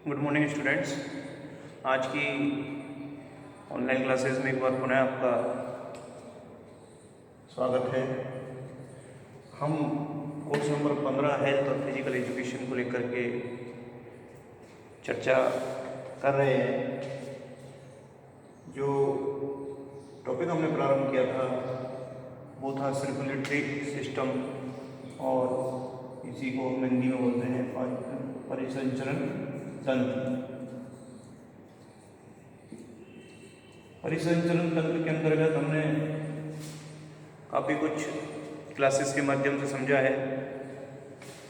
Good morning students. आज की online classes में एक बार पुनः आपका स्वागत है। हम कोर्स नंबर 15 हेल्थ और फिजिकल एजुकेशन को लेकर के चर्चा कर रहे हैं। जो टॉपिक हमने प्रारंभ किया था वो था सर्कुलेटरी सिस्टम, और इसी को हम हिंदी में बोलते हैं परिसंचरण तंत्र। परिसंचरण तंत्र के अंतर्गत हमने काफ़ी कुछ क्लासेस के माध्यम से समझा है।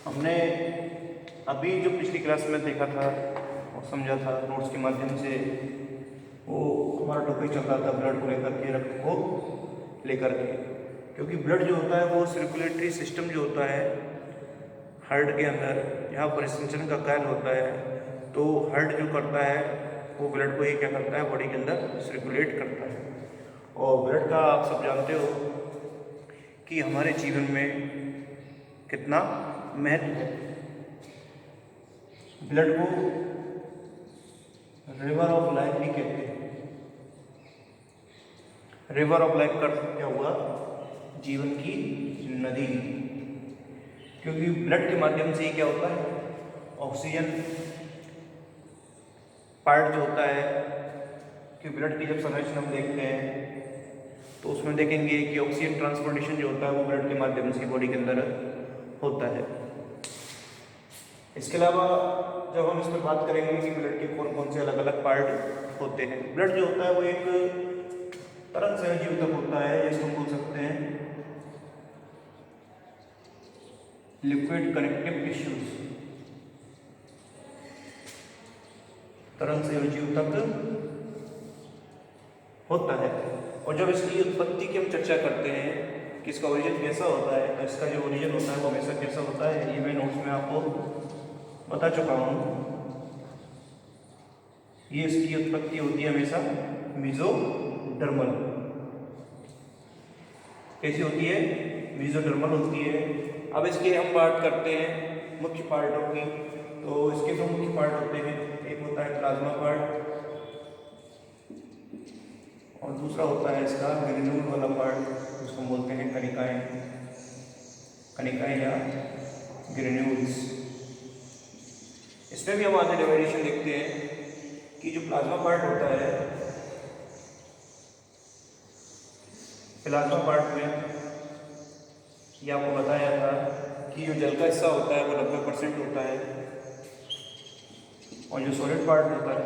हमने अभी जो पिछली क्लास में देखा था और समझा था नोट्स के माध्यम से, वो हमारा टॉपिक चल रहा था ब्लड को लेकर के, रक्त को लेकर के। क्योंकि ब्लड जो होता है वो सर्कुलेटरी सिस्टम जो होता है हार्ट के अंदर, जहाँ परिसंचरण का कार्य होता है, तो हार्ट जो करता है वो ब्लड को ये क्या करता है, बॉडी के अंदर सर्कुलेट करता है। और ब्लड का आप सब जानते हो कि हमारे जीवन में कितना महत्व है। ब्लड को रिवर ऑफ लाइफ भी कहते हैं। रिवर ऑफ लाइफ का क्या हुआ, जीवन की नदी। क्योंकि ब्लड के माध्यम से ही क्या होता है, ऑक्सीजन पार्ट जो होता है, कि ब्लड की जब संरचना हम देखते हैं तो उसमें देखेंगे कि ऑक्सीजन ट्रांसपोर्टेशन जो होता है वो ब्लड के माध्यम से बॉडी के अंदर होता है। इसके अलावा जब हम इस पर बात करेंगे कि ब्लड के कौन कौन से अलग अलग पार्ट होते हैं, ब्लड जो होता है वो एक तरल सहजीव तक होता है, जिसको हम बोल सकते हैं लिक्विड कनेक्टिव टिश्यूज। तरल सहजीव तक होता है। और जब इसकी उत्पत्ति की हम चर्चा करते हैं कि इसका ओरिजिन कैसा होता है, तो इसका जो ओरिजिन होता है वो हमेशा कैसा होता है, ये मैं नोट्स में आपको बता चुका हूँ। ये इसकी उत्पत्ति होती है हमेशा मेसोडर्मल। कैसी होती है, मेसोडर्मल होती है। अब इसके हम बात करते हैं मुख्य पार्टों की। तो इसके दो मुख्य पार्ट होते हैं, एक होता है प्लाज्मा पार्ट और दूसरा होता है इसका ग्रेन्यूल वाला पार्ट, जिसको बोलते हैं कणिकाएं, कणिकाएं या ग्रेन्यूल्स। इसमें भी हम आगे डिवाइडेशन देखते हैं कि जो प्लाज्मा पार्ट होता है, प्लाज्मा पार्ट में ये आपको बताया था कि जो जल का हिस्सा होता है वो 90% होता है, और जो सॉलिड पार्ट होता है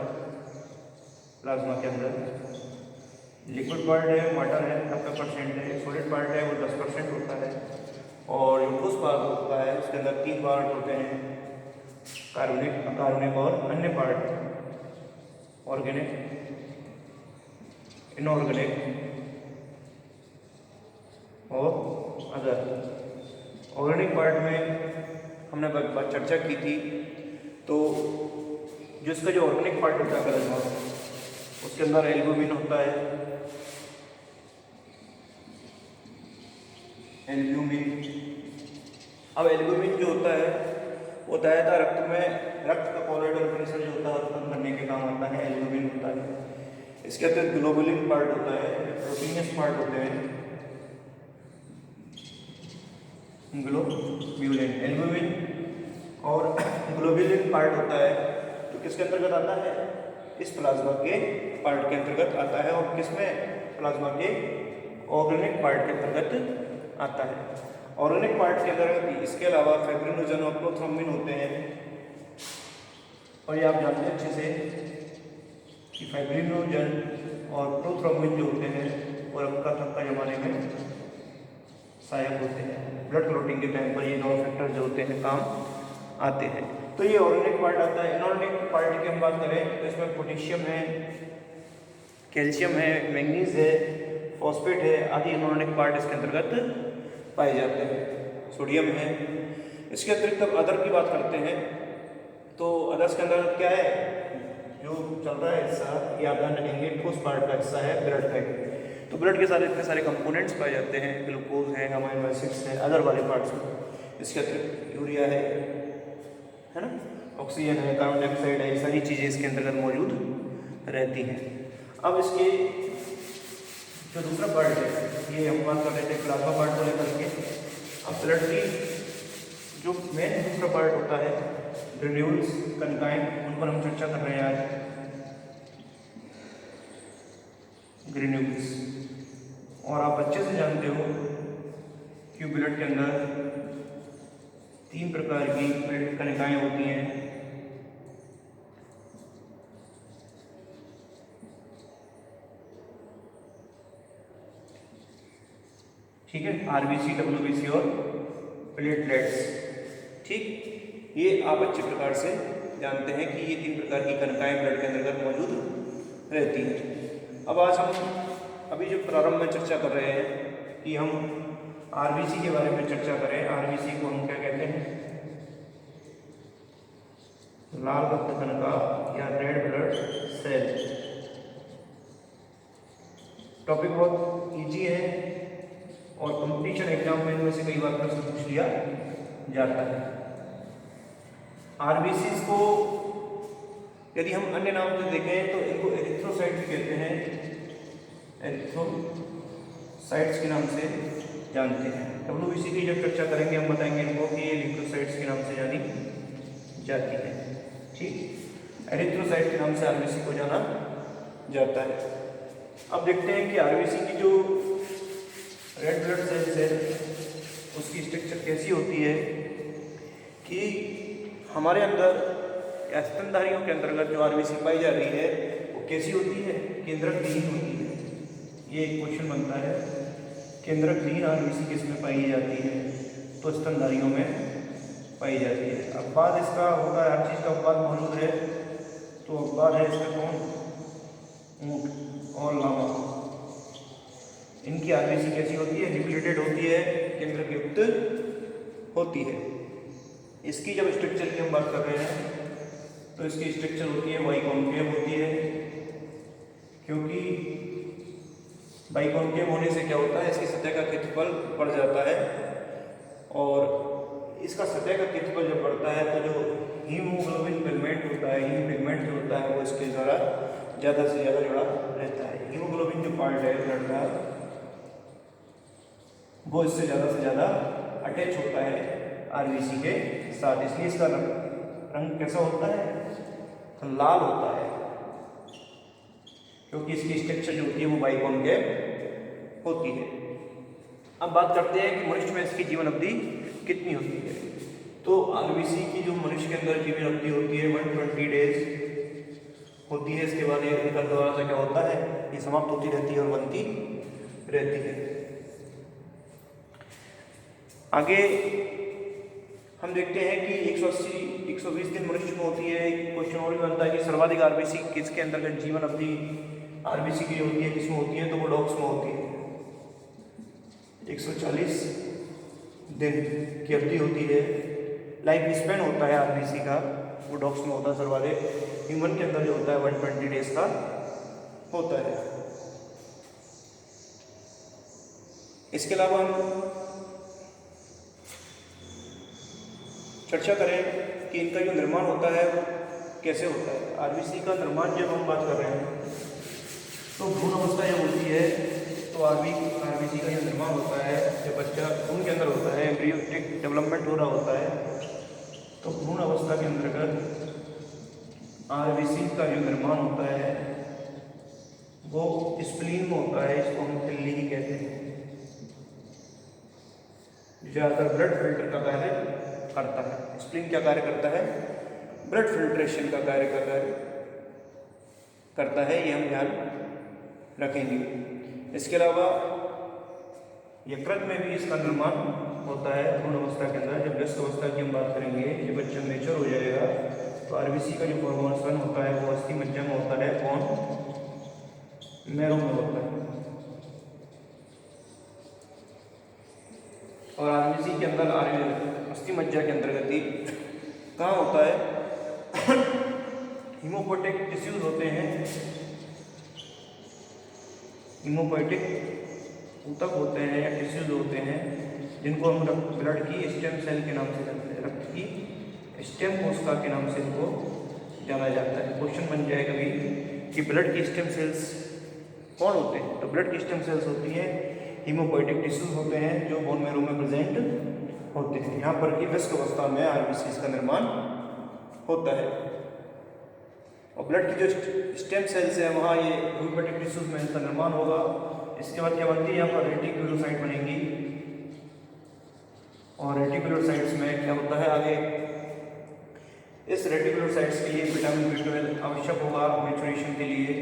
प्लाज्मा के अंदर, लिक्विड पार्ट है, वाटर है 90% है, सॉलिड पार्ट है वो 10% होता है, और जो ठोस पार्ट होता है उसके अंदर 3 पार्ट होते हैं, कार्बनिक, अकार्बनिक और अन्य पार्ट, ऑर्गेनिक, इनऑर्गेनिक और अदर। ऑर्गेनिक पार्ट में हमने चर्चा की थी, तो जो इसका जो ऑर्गेनिक पार्ट होता है प्लाज्मा, उसके अंदर एल्बुमिन होता है, एल्ब्यूमिन। अब एल्ब्यूमिन जो होता है वो तयता रक्त में, रक्त का कोलोइडल प्रेशर जो होता है उत्पन्न करने के काम आता है, एल्ब्यूमिन होता है। इसके अंदर ग्लोबुलिन पार्ट होता है, प्रोटीनियस पार्ट होते हैं, ग्लोब्यूलिन, एल्ब्यूमिन और ग्लोबुलिन पार्ट होता है, तो किसके अंतर्गत आता है, इस प्लाज्मा के पार्ट के अंतर्गत आता है, और किसमें, प्लाज्मा के ऑर्गेनिक पार्ट के अंतर्गत आता है। ऑर्गेनिक पार्ट के अंदर इसके अलावा फाइब्रिनोजन और प्रोथ्रोम्बिन होते हैं, और ये आप जानते हैं अच्छे से कि फाइब्रिनोजन और प्रोथ्रोम्बिन जो होते हैं वो रक्त का थक्का जमाने में सहायक होते हैं। ब्लड क्लॉटिंग के टाइम पर ये दोनों फैक्टर जो होते हैं काम आते हैं। तो ये ऑर्गेनिक पार्ट आता है। इनऑर्गेनिक पार्ट की हम बात करें तो इसमें पोटेशियम है, कैल्शियम है, मैंगनीज है, फॉस्फेट है, आदि इनऑर्गेनिक पार्ट इसके अंतर्गत पाए जाते हैं। सोडियम है। इसके अतिरिक्त अब अदर की बात करते हैं, तो अदर्स के अंदर क्या है, जो चल रहा है हिस्सा, ये आप ध्यान रखेंगे, ठोस पार्ट का हिस्सा है ब्लड का। तो ब्लड के सारे इतने सारे कंपोनेंट्स पाए जाते हैं, ग्लूकोज है, अमाइनो एसिड्स है, अदर वाले पार्ट्स में। इसके अतिरिक्त यूरिया है ना, ऑक्सीजन है, कार्बन डाइऑक्साइड है, ये सारी चीज़ें इसके अंतर्गत मौजूद रहती हैं। अब इसके जो दूसरा पार्ट है, ये हम बात कर रहे थे प्लाज्मा पार्ट को लेकर के। अब ब्लड की जो मेन दूसरा पार्ट होता है ग्रेन्यूल्स, कनिकाएं, उन पर हम चर्चा कर रहे हैं आज। ग्रेन्यूल्स, और आप अच्छे से जानते हो कि ब्लड के अंदर 3 प्रकार की ब्लड कनिकाएं होती हैं। ठीक है, आरबीसी, डब्ल्यूबीसी और प्लेटलेट्स। ठीक, ये आप अच्छे प्रकार से जानते हैं कि ये 3 प्रकार की कनिकाएं ब्लड के अंतर्गत मौजूद रहती हैं। अब आज हम अभी जो प्रारंभ में चर्चा कर रहे हैं कि हम आरबीसी के बारे में चर्चा करें। आरबीसी को हम क्या कहते हैं? लाल रक्त कणिका या रेड ब्लड सेल। टॉपिक बहुत इजी है और कंपटीशन एग्जाम में इनमें से कई बार प्रश्न पूछ लिया जाता है। आरबीसी को यदि हम अन्य नाम से देखें तो इनको एरिथ्रोसाइट भी कहते हैं, एरिथ्रोसाइट्स के नाम से जानते हैं। डब्ल्यूबीसी की जब चर्चा करेंगे हम बताएंगे इनको कि ये ल्यूकोसाइट्स के नाम से जानी जाती है। ठीक, एरिथ्रोसाइट के नाम से आरबीसी को जाना जाता है। अब देखते हैं कि आरबीसी की जो रेड ब्लड सेल्स है उसकी स्ट्रक्चर कैसी होती है कि हमारे अंदर या स्तनधारियों के अंतर्गत जो आरबीसी पाई जा रही है वो कैसी होती है? केंद्रक विहीन होती है। ये एक क्वेश्चन बनता है, केंद्रक विहीन आरबीसी किस में पाई जाती है? तो स्तनधारियों में पाई जाती है। अपवाद इसका होता है, हर चीज़ का अपवाद मौजूद है, तो अपवाद है इसका कौन? ऊंट और लामा। इनकी आरबीसी कैसी होती है? रिप्लेटेड होती है, केंद्रक युक्त होती है। इसकी जब स्ट्रक्चर की हम बात कर रहे हैं तो इसकी स्ट्रक्चर होती है बाइकॉन्केव होती है, क्योंकि बाइकॉन्केव होने से क्या होता है, इसकी सतह का क्षेत्रफल बढ़ जाता है और इसका सतह का क्षेत्रफल जब बढ़ता है तो जो हीमोग्लोबिन पिगमेंट होता है, हीम पिगमेंट जो होता है वो इसके द्वारा ज़्यादा से ज़्यादा जुड़ा रहता है। हीमोग्लोबिन जो पार्ट है ब्लड का वो इससे ज़्यादा अटैच होता है आरबीसी के साथ, इसलिए इसका रंग कैसा होता है? लाल होता है, क्योंकि इसकी स्ट्रक्चर जो होती है वो बाइकॉन्केव होती है। अब बात करते हैं कि मनुष्य में इसकी जीवन अवधि कितनी होती है। तो आरबीसी की जो मनुष्य के अंदर जीवन अवधि होती है 120 डेज होती है। इसके बाद ये दोबारा से क्या होता है, ये समाप्त होती रहती है और बनती रहती है। आगे हम देखते हैं कि 180-120 दिन मनुष्य में होती है। क्वेश्चन और भी बनता है कि सर्वाधिक आरबीसी किसके अंतर्गत जीवन अवधि आरबीसी की होती है, किसमें होती है? तो वो डॉग्स में होती है। 140 दिन की अवधि होती है। लाइफ स्पेन होता है आरबीसी का, वो डॉग्स में होता है सर्वाधिक। ह्यूमन के अंदर जो होता है 120 डेज का होता है। इसके अलावा हम चर्चा करें कि इनका जो निर्माण होता है कैसे होता है। आरबीसी का निर्माण जब हम बात कर रहे हैं तो भ्रूण अवस्था जब होती है तो आरबीसी का जो निर्माण होता है, जब बच्चा भ्रूण के अंदर होता है, एम्ब्रियोनिक डेवलपमेंट हो रहा होता है, तो भ्रूण अवस्था के अंतर्गत आरबीसी का जो निर्माण होता है वो स्प्लीन में होता है। इसको हम तिल्ली ही कहते हैं। ज़्यादातर ब्लड फिल्टर का कार्य करता है। स्प्लीन क्या कार्य करता है? ब्लड फिल्ट्रेशन का कार्य करता है, ये हम ध्यान रखेंगे। इसके अलावा यकृत में भी इसका निर्माण होता है भ्रूण अवस्था के अंदर। जब वयस्क अवस्था की हम बात करेंगे, जब बच्चा मेच्योर हो जाएगा तो आरबीसी का जो फॉर्मेशन होता है वो अस्थि मज्जा में होता है, कौन? मैरो में होता है। और आरबीसी के अंदर अस्थि मज्जा के अंतर्गत ही कहाँ होता है? हीमोपोएटिक टिश्यूज होते हैं, हीमोपोएटिक ऊतक होते हैं या टिश्यूज होते हैं, जिनको हम ब्लड की स्टेम सेल के नाम से जानते हैं, रक्त की स्टेम कोशिका के नाम से इनको जाना जाता है। क्वेश्चन बन जाए कभी कि ब्लड की स्टेम सेल्स कौन होते हैं, तो ब्लड की स्टेम सेल्स होती है हीमोपोइटिक टिश्यूज होते हैं जो बोन मैरो में प्रेजेंट होते हैं। यहाँ पर की वयस्क अवस्था में आरबीसी का निर्माण होता है। और ब्लड की जो स्टेम सेल्स है वहाँ ये हीमोपोइटिक टिश्यूज में इनका निर्माण होगा। इसके बाद क्या बनती है, यहाँ पर रेटिकुलोसाइट बनेंगी और रेटिकुलोसाइट्स में क्या होता है आगे, इस रेटिकुलोसाइट्स के लिए विटामिन B12 आवश्यक होगा मैचुरेशन के लिए,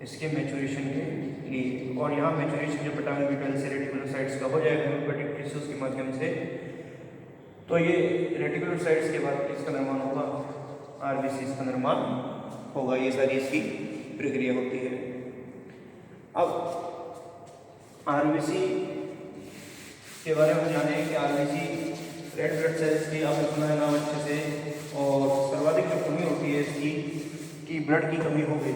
इसके मैचुरेशन के लिए। और यहाँ मैचुरेशन जो विटामिन B12 से रेटिकुलोसाइट्स का हो जाएगा हीमोपोइटिक टिश्यूज के माध्यम से, तो ये रेटिकुलोसाइट्स के बाद इसका निर्माण होगा, आरबीसी का निर्माण होगा। ये सारी इसकी प्रक्रिया होती है। अब आरबीसी के बारे में जाने कि आरबीसी रेड ब्लड सेल्स की आपने सुना है नाम अच्छे से, और सर्वाधिक जो कमी होती है इसकी कि ब्लड की कमी हो गई,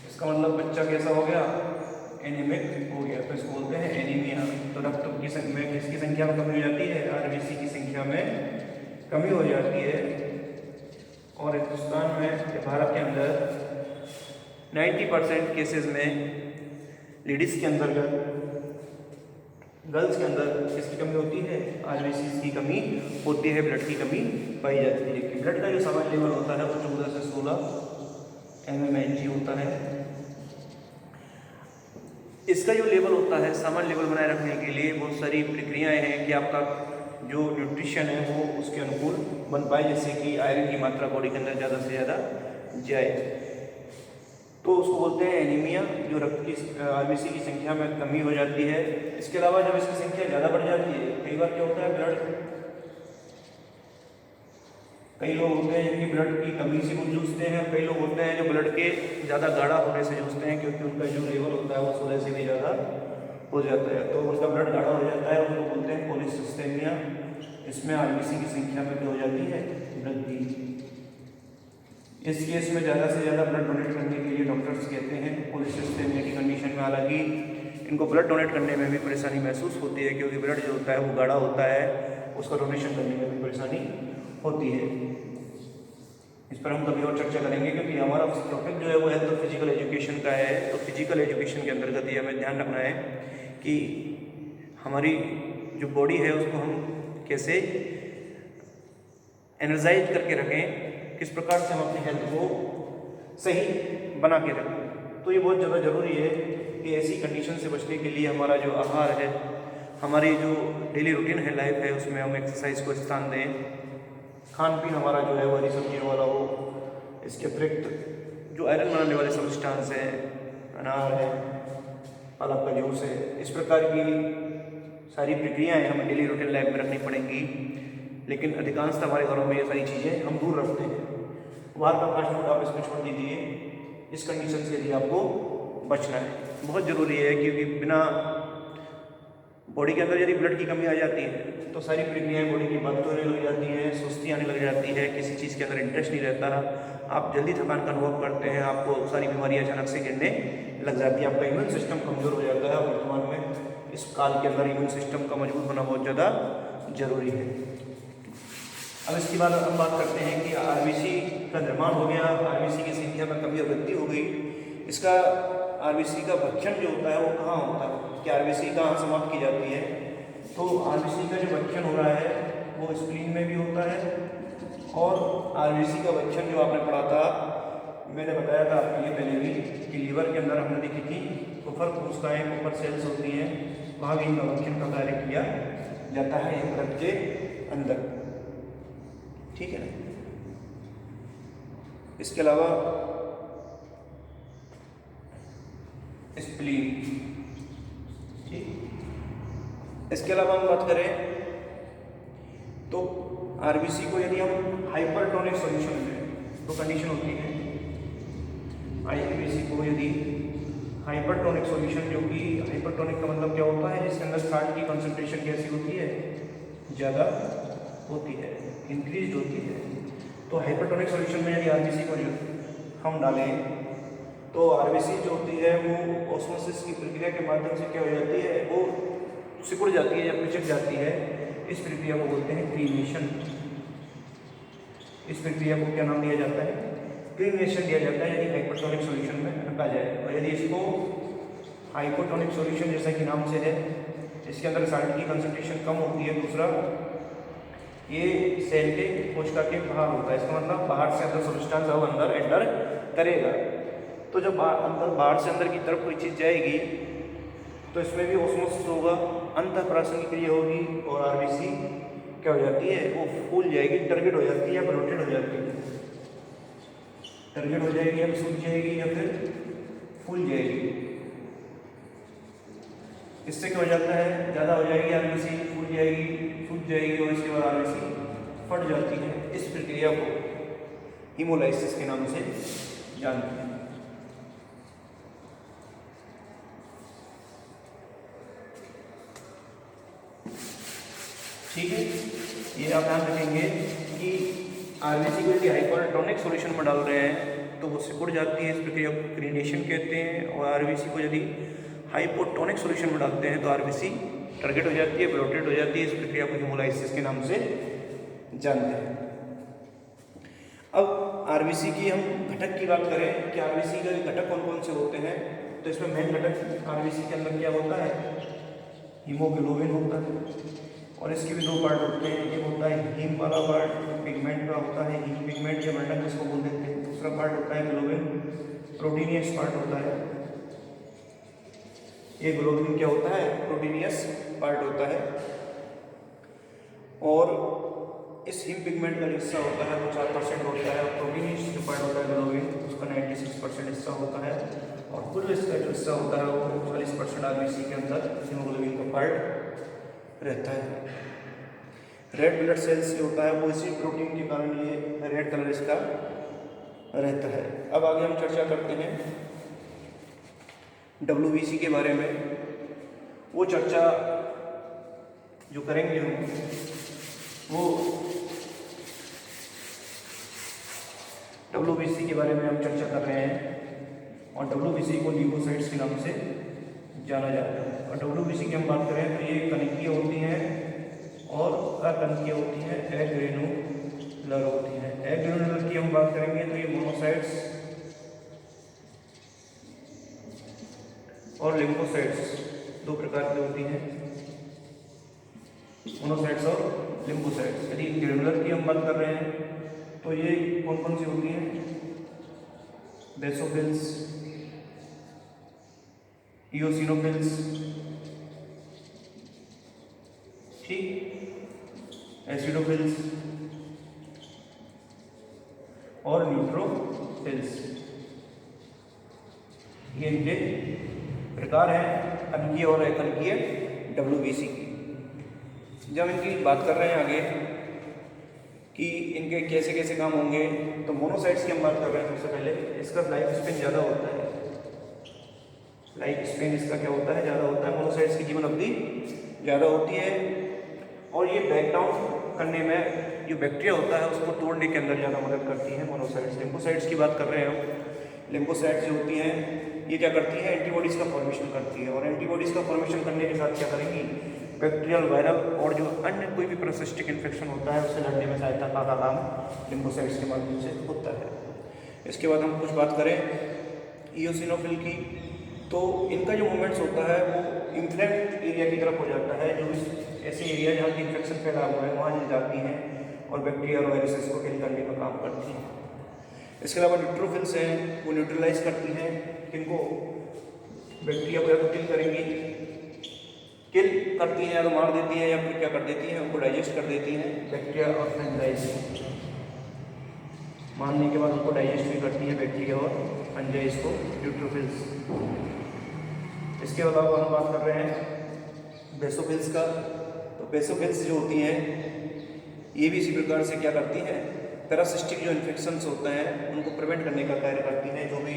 इसका मतलब बच्चा कैसा हो गया, एनीमिक हो गया, तो इसको बोलते हैं एनीमिया। तो रक्त की संख्या में किसकी संख्या में कमी हो जाती है, आरबीसी की संख्या में कमी हो जाती है। और हिंदुस्तान में या भारत के अंदर 90% केसेस में लेडीज़ के अंदर, गर्ल्स के अंदर किसकी कमी होती है, आरबीसी की कमी होती है, ब्लड की कमी पाई जाती है। कि ब्लड का जो सामान्य लेवल होता है वो 14 से 16 mmHg होता है। इसका जो लेवल होता है सामान्य लेवल बनाए रखने के लिए बहुत सारी प्रक्रियाएं हैं कि आपका जो न्यूट्रिशन है वो उसके अनुकूल बन पाए, जैसे कि आयरन की मात्रा बॉडी के अंदर ज़्यादा से ज़्यादा जाए, तो उसको बोलते हैं एनीमिया, जो रक्त की आरबीसी की संख्या में कमी हो जाती है। इसके अलावा जब इसकी संख्या ज़्यादा बढ़ जाती है, कई बार क्या होता है ब्लड, कई लोग होते हैं जिनकी ब्लड की कमी से वो जूझते हैं, कई लोग होते हैं जो ब्लड के ज़्यादा गाढ़ा होने से जूझते हैं, क्योंकि उनका जो लेवल होता है वो 16 से भी ज़्यादा हो जाता है, तो उनका ब्लड गाढ़ा हो जाता है, उसको बोलते हैं पॉलीसिस्टेमिया। इसमें आरबीसी की संख्या में क्या हो जाती है, वृद्धि। इस केस में ज़्यादा से ज़्यादा ब्लड डोनेट करने के लिए डॉक्टर्स कहते हैं पॉलीसिस्टेमिया की कंडीशन में, हालांकि इनको ब्लड डोनेट करने में भी परेशानी महसूस होती है, क्योंकि ब्लड जो होता है वो गाढ़ा होता है, उसका डोनेशन करने में भी परेशानी होती है। इस पर हम कभी और चर्चा करेंगे, क्योंकि हमारा टॉपिक जो है वो हेल्थ और फिजिकल एजुकेशन का है। तो फिजिकल एजुकेशन के अंतर्गत ये हमें ध्यान रखना है कि हमारी जो बॉडी है उसको हम कैसे एनर्जाइज करके रखें, किस प्रकार से हम अपनी हेल्थ को सही बना के रखें। तो ये बहुत ज़्यादा ज़रूरी है कि ऐसी कंडीशन से बचने के लिए हमारा जो आहार है, हमारी जो डेली रूटीन है, लाइफ है, उसमें हम एक्सरसाइज को स्थान दें, खान पीन हमारा जो है वो हरी सब्जियों वाला हो, इसके अतिरिक्त जो आयरन बनाने वाले सब्सटेंस हैं, अनार है, पालक का जूस है, इस प्रकार की सारी प्रक्रियाएं हमें डेली रूटीन लाइफ में रखनी पड़ेंगी। लेकिन अधिकांशतः हमारे घरों में ये सारी चीज़ें हम दूर रखते हैं। बाहर का फास्ट फूड आप इसमें छोड़ दीजिए, इस कंडीशन से यदि आपको बचना है, बहुत ज़रूरी है, क्योंकि बिना बॉडी के अंदर यदि ब्लड की कमी आ जाती है तो सारी प्रक्रियाएं बॉडी की बंद होने लग जाती हैं, सुस्ती आने लग जाती है, किसी चीज़ के अंदर इंटरेस्ट नहीं रहता, आप जल्दी थकान का अनुभव करते हैं, आपको सारी बीमारियां अचानक से गिरने लग जाती है, आपका इम्यून सिस्टम कमज़ोर हो जाता है। वर्तमान में इस काल के अंदर इम्यून सिस्टम का मजबूत होना बहुत ज़्यादा ज़रूरी है। अब इसके बाद हम बात करते हैं कि आरबीसी का निर्माण हो गया, आरबीसी की संख्या में कमी और वृद्धि हो गई। इसका आरबीसी का भक्षण जो होता है वो कहाँ होता है, कि आरबीसी कहाँ समाप्त की जाती है, तो आरबीसी का जो भक्षण हो रहा है वो स्प्लीन में भी होता है, और आरबीसी का भक्षण जो आपने पढ़ा था, मैंने बताया था आपके लिए पहले भी, कि लीवर के अंदर हमने देखी थी कुफर कोशिकाएं, कुफर सेल्स होती हैं, वहाँ भी इनका भक्षण का कार्य किया जाता है यकृत के अंदर, ठीक है ना। इसके अलावा स्प्लीन, ठीक। इसके अलावा हम बात करें तो आरबीसी को यदि हम हाइपरटोनिक सॉल्यूशन में, तो कंडीशन होती है आरबीसी को यदि हाइपरटोनिक सॉल्यूशन, जो कि हाइपरटोनिक का मतलब क्या होता है, जिसके अंदर फैट की कंसंट्रेशन कैसी होती है, ज़्यादा होती है, इंक्रीज होती है। तो हाइपरटोनिक सॉल्यूशन में यदि आरबीसी को हम डालें तो आरबीसी जो होती है वो ऑस्मोसिस की प्रक्रिया के माध्यम से क्या हो जाती है, वो सिकुड़ जाती है या पिचक जाती है। इस प्रक्रिया को बोलते हैं क्रीमेशन, इस प्रक्रिया को क्या नाम दिया जाता है? क्लीनेशन दिया जाता है, यदि हाइपोटोनिक सॉल्यूशन में रखा जाए। और यदि इसको हाइपोटोनिक सॉल्यूशन जैसा कि नाम से है, इसके अंदर साल्ट की कंसंट्रेशन कम होती है। दूसरा, ये सेल के कोशिका के बाहर होता है, इसका मतलब बाहर से अंदर सब्सटेंस अब अंदर एंटर करेगा। तो जब बाहर से अंदर की तरफ कोई चीज़ जाएगी तो इसमें भी ऑस्मोसिस होगा, अंतःप्राशन की क्रिया होगी और आरबीसी क्या हो जाती है? वो फूल जाएगी, टर्गेट हो जाती है या ब्लोटेड हो जाती है। टर्गेट हो जाएगी या सूख जाएगी या फिर फूल जाएगी। इससे क्या हो जाता है? ज़्यादा हो जाएगी आरबीसी, फूल जाएगी, सूख जाएगी और इसके बाद आरबीसी फट जाती है। इस प्रक्रिया को हीमोलाइसिस के नाम से जानते हैं। ठीक है, ये आप ध्यान रखेंगे कि आरबीसी को यदि हाइपोटोनिक सॉल्यूशन में डाल रहे हैं तो वो सिकुड़ जाती है, इस प्रक्रिया को क्लीनेशन कहते हैं। और आरबीसी को यदि हाइपोटोनिक सॉल्यूशन में डालते हैं तो आरबीसी टारगेट हो जाती है, ब्लोटेड हो जाती है। इस प्रक्रिया को हीमोलाइसिस के नाम से जानते हैं। अब आरबीसी की हम घटक की बात करें कि आरबीसी के घटक कौन कौन से होते हैं, तो इसमें मेन घटक आरबीसी के अंदर क्या होता है? हीमोग्लोबिन होता है और इसके भी दो पार्ट होते हैं। एक होता है हीम वाला पार्ट, पिगमेंट का होता है, हीम पिगमेंट या मेंडक जिसको बोल देते हैं। दूसरा पार्ट होता है ग्लोबिन, प्रोटीनियस पार्ट होता है। ये ग्लोबिन क्या होता है? प्रोटीनियस पार्ट होता है। और इस हीम पिगमेंट का हिस्सा होता है वो 4% होता है, और प्रोटीनियस जो पार्ट होता है ग्लोबिन उसका 96% हिस्सा होता है। और कुल इसका जो हिस्सा होता है वो 40% आरबीसी के अंदर हीमोग्लोबिन का पार्ट रहता है। रेड ब्लड सेल्स जो होता है वो इसी प्रोटीन के कारण ये रेड कलर इसका रहता है। अब आगे हम चर्चा करते हैं डब्ल्यूबीसी के बारे में। वो चर्चा जो करेंगे हम वो डब्ल्यूबीसी के बारे में हम चर्चा कर रहे हैं। और डब्ल्यूबीसी को ल्यूकोसाइट्स के नाम से जाना जाता है। और डब्ल्यूबीसी की हम बात करें तो ये कणकीय होती हैं और अकणकीय होती हैं, एग्रेनुलर होती हैं। एग्रेनुलर की हम बात करेंगे तो ये मोनोसाइट्स और लिम्फोसाइट्स दो प्रकार की होती हैं, मोनोसाइट्स और लिम्फोसाइट्स। यदि ग्रेनुलर की हम बात कर रहे हैं तो ये कौन कौन सी होती हैं? बेसोफिल्स, इओसिनोफिल्स, ठीक, एसिडोफिल्स और न्यूट्रोफिल्स। ये इनके प्रकार हैं कणकीय और अकणकीय डब्ल्यूबीसी की। जब इनकी बात कर रहे हैं आगे कि इनके कैसे कैसे काम होंगे, तो मोनोसाइट्स की हम बात कर रहे हैं। सबसे पहले इसका लाइफ स्पेन ज़्यादा होता है। लाइफ स्पेन इसका क्या होता है? ज़्यादा होता है। मोनोसाइट्स की जीवन अवधि ज़्यादा होती है और ये ब्रेक डाउन करने में जो बैक्टीरिया होता है उसको तोड़ने के अंदर ज़्यादा मदद करती है मोनोसाइट्स। लिम्फोसाइट्स की बात कर रहे हैं हम। लिम्फोसाइट्स जो होती हैं ये क्या करती है? एंटीबॉडीज़ का फॉर्मेशन करती है। और एंटीबॉडीज़ का फॉर्मेशन करने के साथ क्या करेंगी? बैक्टीरियल, वायरल और जो अन्य कोई भी पैरासिटिक इन्फेक्शन होता है उससे लड़ने में सहायता का काम लिम्फोसाइट्स के माध्यम से होता है। इसके बाद हम कुछ बात करें इओसिनोफिल की, तो इनका जो मूवमेंट्स होता है वो इन्फ्लेम्ड एरिया की तरफ हो जाता है। जो ऐसे एरिया जहाँ की इन्फेक्शन फैला हुआ है वहाँ ले जाती हैं और बैक्टीरिया और वायरसेस को किल करने का काम करती हैं। इसके अलावा न्यूट्रोफिल्स हैं, वो न्यूट्रलाइज करती हैं इनको, बैक्टीरिया को या तो किल करेंगी, किल करती हैं या तो मार देती हैं, या फिर क्या कर देती हैं? उनको डाइजेस्ट कर देती हैं। बैक्टीरिया और फंजाइज मारने के बाद उनको डाइजेस्ट भी करती है बैक्टीरिया और फंजाइज को, न्यूट्रोफिल्स। इसके अलावा हम बात कर रहे हैं बेसोफिल्स का। तो बेसोफिल्स जो होती हैं ये भी इसी प्रकार से क्या करती हैं? पैरासिस्टिक जो इन्फेक्शंस होते हैं उनको प्रिवेंट करने का कार्य करती हैं। जो भी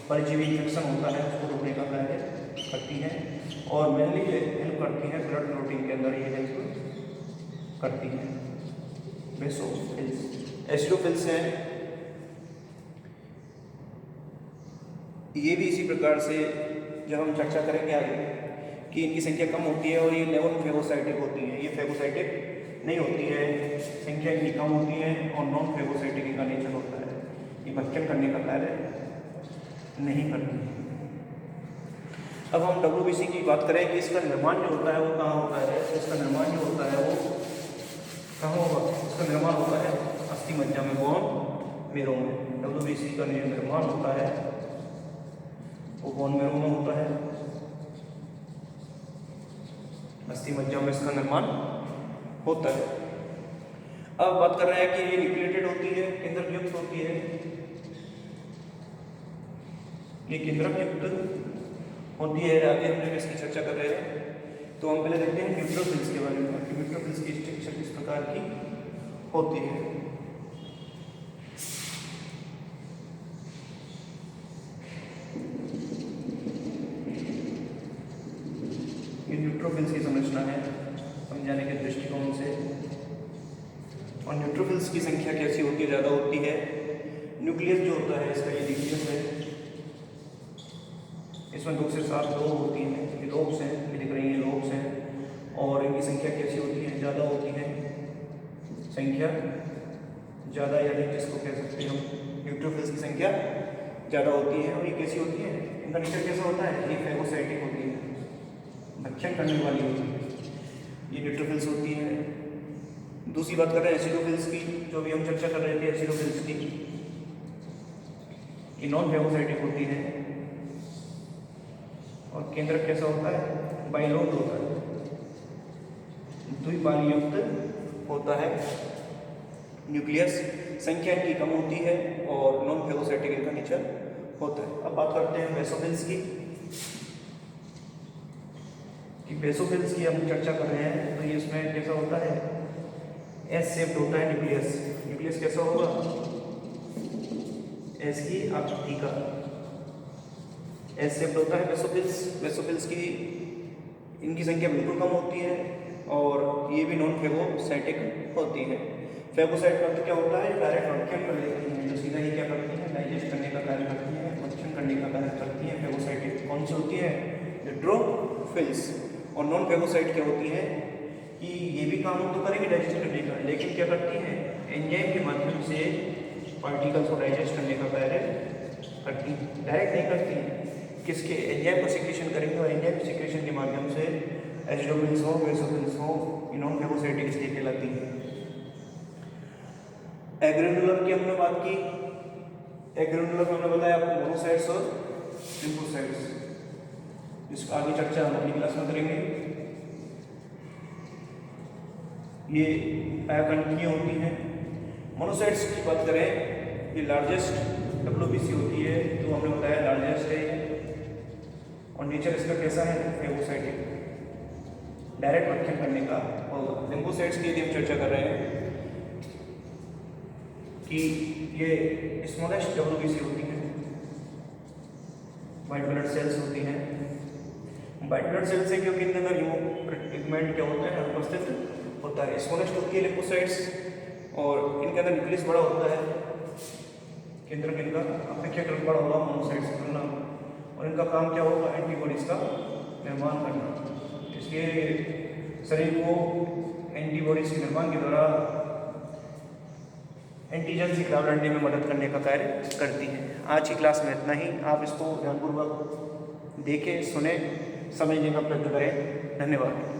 परजीवी इन्फेक्शन होता है उसको रोकने का कार्य करती हैं। और मेनली हेल्प करती हैं ब्लड क्लॉटिंग के अंदर, ये हेल्प करती हैं बेसोफिल्स। एसिडोफिल्स हैं, ये भी इसी प्रकार से जब हम चर्चा करेंगे आगे कि इनकी संख्या कम होती है और ये नेवन फेगोसाइटिक होती हैं। ये फेगोसाइटिक नहीं होती है, संख्या इनकी कम होती है और नॉन फेगोसाइटिक इनका नेचर होता है, ये भक्षण करने का कार्य नहीं करती है। अब हम WBC की बात करें कि इसका निर्माण जो होता है वो कहाँ होता है, इसका निर्माण जो होता है वो कहाँ होगा, इसका निर्माण होता है अस्थि मज्जा में, बोन मेरो में। WBC का निर्माण होता है वो बोन मेरो में होता है, अस्थि मज्जा में इसका निर्माण होता है। अब बात कर रहे हैं कि ये न्यूक्लिएटेड होती है, केंद्रक युक्त होती है, ये केंद्रक युक्त होती है। आगे हम लोग इसकी चर्चा कर रहे हैं, तो हम पहले देखते हैं न्यूट्रोफिल्स के बारे में कि न्यूट्रोफिल्स की स्ट्रक्चर किस प्रकार की होती है। ये न्यूट्रोफिल्स की संरचना है समझाने के दृष्टिकोण से। और न्यूट्रोफिल्स की संख्या कैसी होती है, ज़्यादा होती है। न्यूक्लियस जो होता है इसका, ये न्यूक्लियस है, इसमें 2 से 7 लोब होती हैं, ये लोब्स हैं, ये दिख रही हैं लोब्स हैं। और इनकी संख्या कैसी होती है, ज़्यादा होती है, संख्या ज़्यादा, यानी जिसको कह सकते हैं हम न्यूट्रोफिल्स की संख्या ज़्यादा होती है। और ये कैसी होती है, इनका नेचर कैसा होता है, ये फेगोसाइटिक होती है, भक्षण करने वाली होती है, ये न्यूट्रोफिल्स होती है। दूसरी बात कर रहे हैं एसिडोफिल्स की, जो भी हम चर्चा कर रहे थे एसिडोफिल्स की, ये नॉन फेगोसाइटिक होती है। और केंद्रक कैसा होता है, बाइलोब्ड होता है, द्विबाली युक्त होता है। न्यूक्लियस संख्या इनकी कम होती है और नॉन फेगोसाइटिक इनका नेचर होता है। अब बात करते हैं बेसोफिल्स की, कि बेसोफिल्स की हम चर्चा कर रहे हैं, तो ये इसमें कैसा होता है, एस शेप्ड होता है न्यूक्लियस। न्यूक्लियस कैसा होगा, एस की आकृति का, एस शेप्ड होता है बेसोफिल्स। बेसोफिल्स की इनकी संख्या बिल्कुल कम होती है और ये भी नॉन फेगोसाइटिक होती है। फेगोसाइट का अर्थ क्या होता है, डायरेक्ट भक्षण कर लेती हैं, जो सीधा ही क्या करती हैं, डाइजेस्ट करने का कार्य करती हैं, भक्षण करने का कार्य करती हैं। फेगोसाइटिक कौन सी होती है, न्यूट्रोफिल्स। और नॉन फेगोसाइट क्या होती है कि ये भी काम तो करेंगे डाइजेस्ट करने का, लेकिन क्या करती हैं, एंजाइम के माध्यम से पार्टिकल्स को डाइजेस्ट करने का कार्य करती हैं, डायरेक्ट नहीं करती हैं। किसके, एंजाइम का सिक्रेशन करेंगे और एंजाइम सिक्रेशन के माध्यम से एसिडोफिल्स हो, बेसोफिल्स हो, नॉन फेगोसाइटिक स्टेट कहलाती है। एग्रेनुलर की हमने बात की, एग्रेनुलर में हमने बताया आपको मोनोसाइट्स और लिम्फोसाइट्स, जिसका आगे चर्चा हम अगली क्लास में करेंगे। ये आयतन होती हैं। मोनोसाइट्स की बात करें, ये लार्जेस्ट WBC होती है, तो हमने बताया लार्जेस्ट है। और नेचर इसका कैसा है, फेगोसाइटिक, डायरेक्ट भक्षण करने का होगा। लिम्फोसाइट्स की यदि हम चर्चा कर रहे हैं कि ये स्मॉलेस्ट WBC होती है, वाइट ब्लड सेल्स होती हैं। वाइट ब्लड सेल्स है क्योंकि इनके अंदर हीमोपिगमेंट क्या होता है, उपस्थित होता है। स्मॉलेस्ट होती है लिम्फोसाइट्स और इनके अंदर न्यूक्लियस बड़ा होता है, केंद्रक इनका अपेक्षाकृत बड़ा होगा मोनोसाइट्स से तुलना में। और इनका काम क्या होगा, एंटीबॉडीज का निर्माण करना। इसलिए शरीर को एंटीबॉडीज के निर्माण के द्वारा एंटीजन से खिलाफ लड़ने में मदद करने का कार्य करती है। आज की क्लास में इतना ही, आप इसको ध्यानपूर्वक देखें, सुने, समझने का प्रयत्न करें। धन्यवाद।